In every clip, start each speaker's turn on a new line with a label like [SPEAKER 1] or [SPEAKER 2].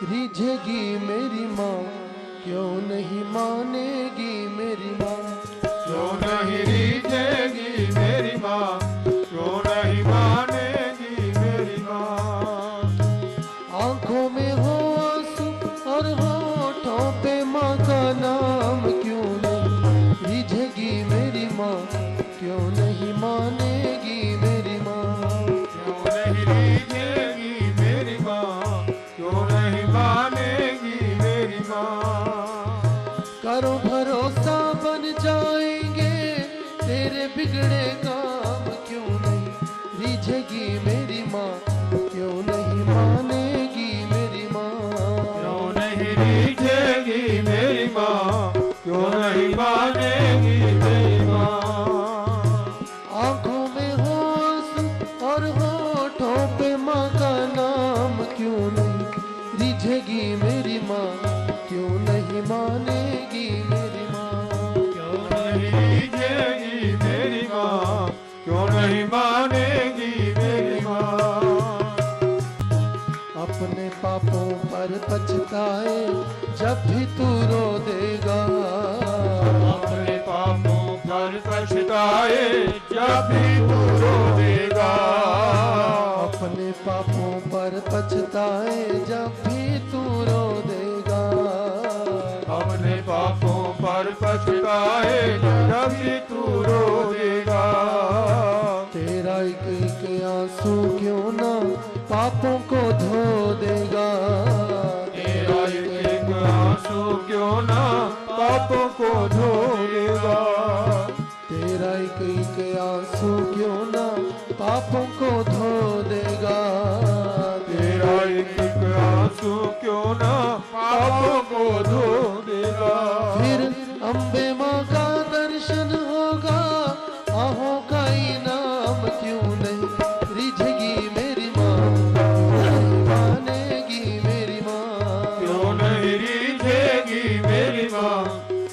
[SPEAKER 1] रिझेगी मेरी माँ, क्यों नहीं मानेगी मेरी माँ,
[SPEAKER 2] क्यों नहीं रिझेगी मेरी माँ, क्यों नहीं मानेगी मेरी माँ।
[SPEAKER 1] आंखों में हो आंसू और होठों पे माँ का नाम, क्यों नहीं रिझेगी मेरी माँ, क्यों नहीं मानेगी मेरी माँ,
[SPEAKER 2] क्यों नहीं रिझेगी मेरी माँ, क्यों नहीं मानेगी मेरी माँ।
[SPEAKER 1] करो भरोसा बन जाएंगे तेरे बिगड़े काम, क्यों नहीं रिझेगी मेरी माँ, क्यों नहीं मानेगी मेरी माँ,
[SPEAKER 2] क्यों नहीं रिझेगी मेरी माँ, क्यों नहीं मानेगी मेरी माँ।
[SPEAKER 1] आंखों में हो आंसू और होठों पे माँ का नाम, क्यों नहीं रिझेगी मेरी माँ, क्यों नहीं मानेगी मेरी माँ,
[SPEAKER 2] क्यों नहीं रिझेगी मेरी माँ, क्यों नहीं मानेगी मेरी माँ।
[SPEAKER 1] अपने पापों पर पछताए जब भी तू रो देगा,
[SPEAKER 2] अपने पापों पर पछताए जब भी तू रो देगा।
[SPEAKER 1] अपने पापों पर पछताए जब भी तू रो देगा,
[SPEAKER 2] अपने पापों पर पछताए जब भी तू रो देगा।
[SPEAKER 1] तेरा एक एक आंसू क्यों ना पापों को धो देगा,
[SPEAKER 2] तेरा एक एक आंसू क्यों ना पापों को धो देगा।
[SPEAKER 1] तेरा एक एक आंसू क्यों ना पापों को धो देगा,
[SPEAKER 2] तेरा एक एक आंसू क्यों ना पापों को धो देगा।
[SPEAKER 1] फिर अम्बे माँ का दर्शन होगा, आहों का इनाम, क्यों नहीं रिझेगी मेरी माँ, नहीं मानेगी मेरी माँ,
[SPEAKER 2] क्यों नहीं रिझेगी मेरी माँ,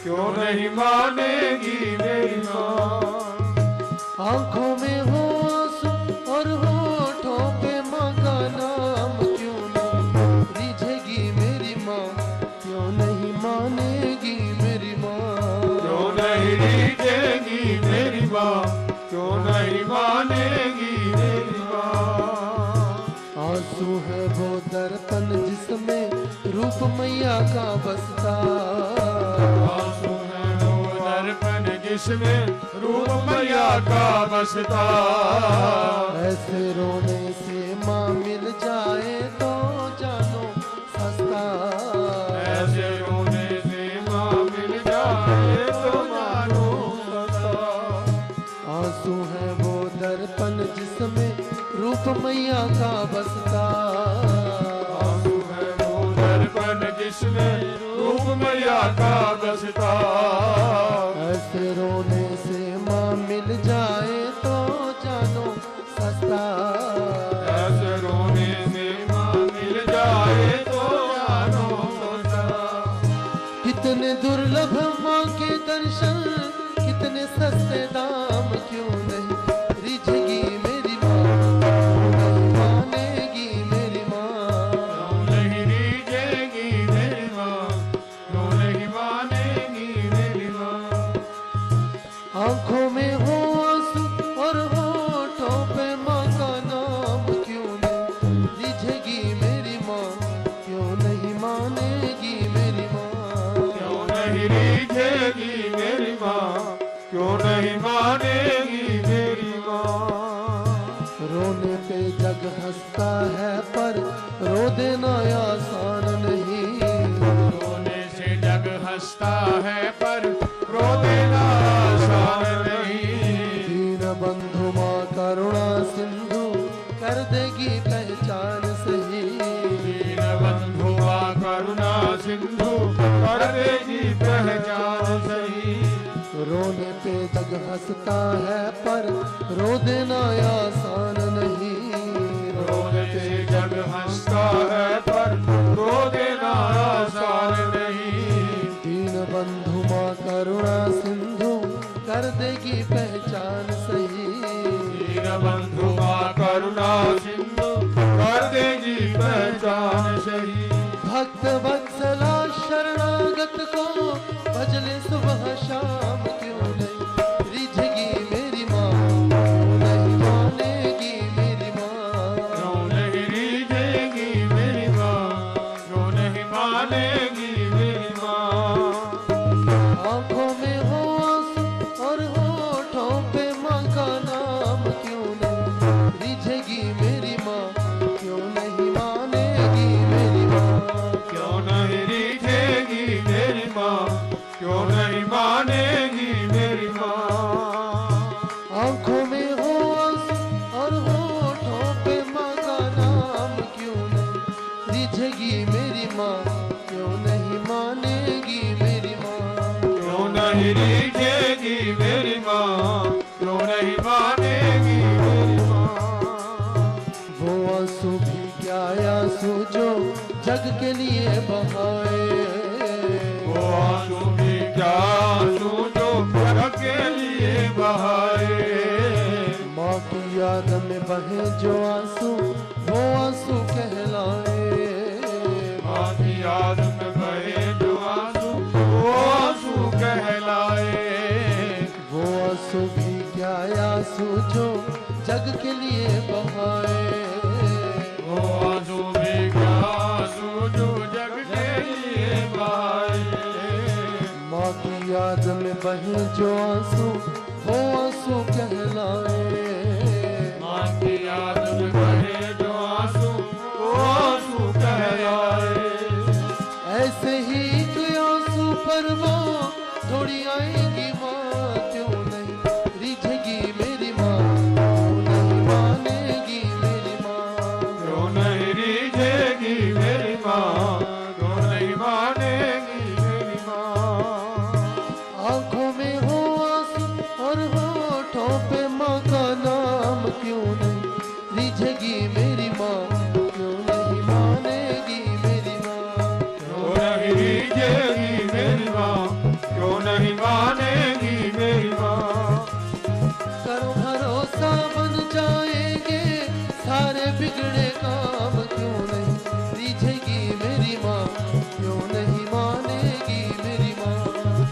[SPEAKER 2] क्यों नहीं मानेगी मेरी माँ।
[SPEAKER 1] आंखों में हो आंसू और होठों पे माँ का नाम, क्यों नहीं रिझेगी मेरी माँ, क्यों नहीं मानेगी मेरी माँ,
[SPEAKER 2] क्यों नहीं रिझेगी मेरी माँ, क्यों नहीं मानेगी मेरी माँ।
[SPEAKER 1] आंसू है वो दर्पण जिसमें रूप मैया का बसता,
[SPEAKER 2] आंसू है वो दर्पण जिसमें रूप मैया का बसता।
[SPEAKER 1] ऐसे रोने से माँ मिल जाए तो जानो सस्ता,
[SPEAKER 2] ऐसे रोने से माँ मिल जाए तो मानो सस्ता।
[SPEAKER 1] आंसू है वो दर्पण जिसमें रूप मैया का बसता,
[SPEAKER 2] आंसू है वो दर्पण जिसमें रूप मैया का बसता।
[SPEAKER 1] ऐसे रोने से माँ मिल जाए तो जानो सस्ता,
[SPEAKER 2] ऐसे रोने से माँ मिल जाए तो जानो सस्ता।
[SPEAKER 1] कितने दुर्लभ माँ के दर्शन, कितने सस्ते दाम, क्यों नहीं रिझेगी मेरी माँ, क्यों नहीं मानेगी मेरी माँ,
[SPEAKER 2] क्यों नहीं रिझेगी मेरी माँ, क्यों नहीं मानेगी मेरी माँ।
[SPEAKER 1] आंखों में हो आंसू और होठों पे माँ का नाम, क्यों नहीं रिझेगी मेरी माँ, क्यों नहीं मानेगी मेरी माँ,
[SPEAKER 2] क्यों नहीं रिझेगी मेरी माँ, क्यों नहीं मानेगी मेरी माँ।
[SPEAKER 1] रोने पे जग हंसता है पर रो देना आसान नहीं,
[SPEAKER 2] रोने से जग हंसता है पर रो देना आसान नहीं।
[SPEAKER 1] दीन बंधु माँ करुणा सिंधु कर देगी पहचान सही,
[SPEAKER 2] दीन बंधु माँ करुणा सिंधु कर देगी पहचान सही।
[SPEAKER 1] रोने पे जग हंसता है पर रो देना आसान नहीं,
[SPEAKER 2] रोने से जग हंसता है पर रो देना आसान नहीं।
[SPEAKER 1] दीन बंधु माँ करुणा सिंधु कर देगी पहचान सही,
[SPEAKER 2] दीन बंधु माँ करुणा सिंधु कर देगी पहचान सही।
[SPEAKER 1] भक्त को भजले सुबह शाम क्यों नहीं रिझेगी मेरी माँ, क्यों नहीं मानेगी मेरी माँ,
[SPEAKER 2] क्यों नहीं रिझेगी मेरी माँ, क्यों नहीं मानेगी मेरी माँ।
[SPEAKER 1] आंखों में हो आंसू और होठों पे माँ का नाम क्यों नहीं रिझेगी मेरी माँ, क्यों नहीं मानेगी मेरी माँ,
[SPEAKER 2] क्यों नहीं रिझेगी मेरी माँ, क्यों नहीं मानेगी मेरी माँ।
[SPEAKER 1] आंखों में हो आंसू और होठों पे माँ का नाम क्यों नहीं रिझेगी मेरी माँ, क्यों नहीं मानेगी मेरी माँ,
[SPEAKER 2] क्यों नहीं रिझेगी मेरी माँ, क्यों नहीं मानेगी मेरी माँ।
[SPEAKER 1] वो आंसू भी क्या आंसू जो जग के लिए बहाए,
[SPEAKER 2] वो आंसू भी क्या आंसू जो जग के लिए बहाए।
[SPEAKER 1] माँ की याद में बहे जो आंसू वो आंसू कहलाए,
[SPEAKER 2] माँ की याद में बहे जो आंसू वो आंसू कहलाए।
[SPEAKER 1] वो आंसू भी क्या आंसू जो जग के लिए बहाए,
[SPEAKER 2] वो आंसू भी क्या आंसू जो जग के लिए बहाए।
[SPEAKER 1] माँ की याद में बहे जो आंसू वो आंसू कहलाए,
[SPEAKER 2] माँ की याद में बहे जो आंसू वो आंसू कहलाए।
[SPEAKER 1] ऐसे ही एक आंसू पर वो थोड़ी आएगी माँ, क्यों नहीं रिझेगी मेरी माँ, क्यों नहीं मानेगी मेरी माँ,
[SPEAKER 2] क्यों नहीं रिझेगी मेरी माँ, क्यों नहीं मानेगी मेरी माँ।
[SPEAKER 1] आंखों में हो आंसू और होठों पे माँ का नाम क्यों नहीं रिझेगी मेरी माँ, क्यों नहीं मानेगी मेरी माँ,
[SPEAKER 2] क्यों नहीं रिझेगी मेरी माँ, क्यों नहीं मानेगी मेरी माँ।
[SPEAKER 1] करो भरोसा बन जाएंगे सारे बिगड़े काम, क्यों नहीं रिझेगी मेरी माँ, क्यों नहीं मानेगी मेरी माँ,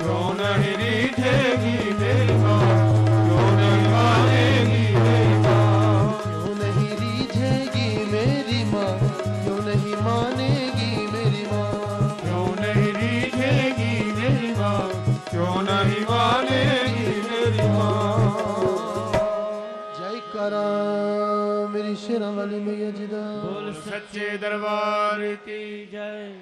[SPEAKER 2] क्यों नहीं रिझेगी मेरी माँ, क्यों नहीं मानेगी मेरी माँ।
[SPEAKER 1] क्यों नहीं रिझेगी मेरी माँ, क्यों नहीं मानेगी मेरी माँ,
[SPEAKER 2] क्यों नहीं रिझेगी मेरी माँ, क्यों नहीं मानेगी मेरी माँ।
[SPEAKER 1] जय करा मेरी शेरा वाली मैया जी दा।
[SPEAKER 2] बोल सच्चे दरबार की
[SPEAKER 3] जय।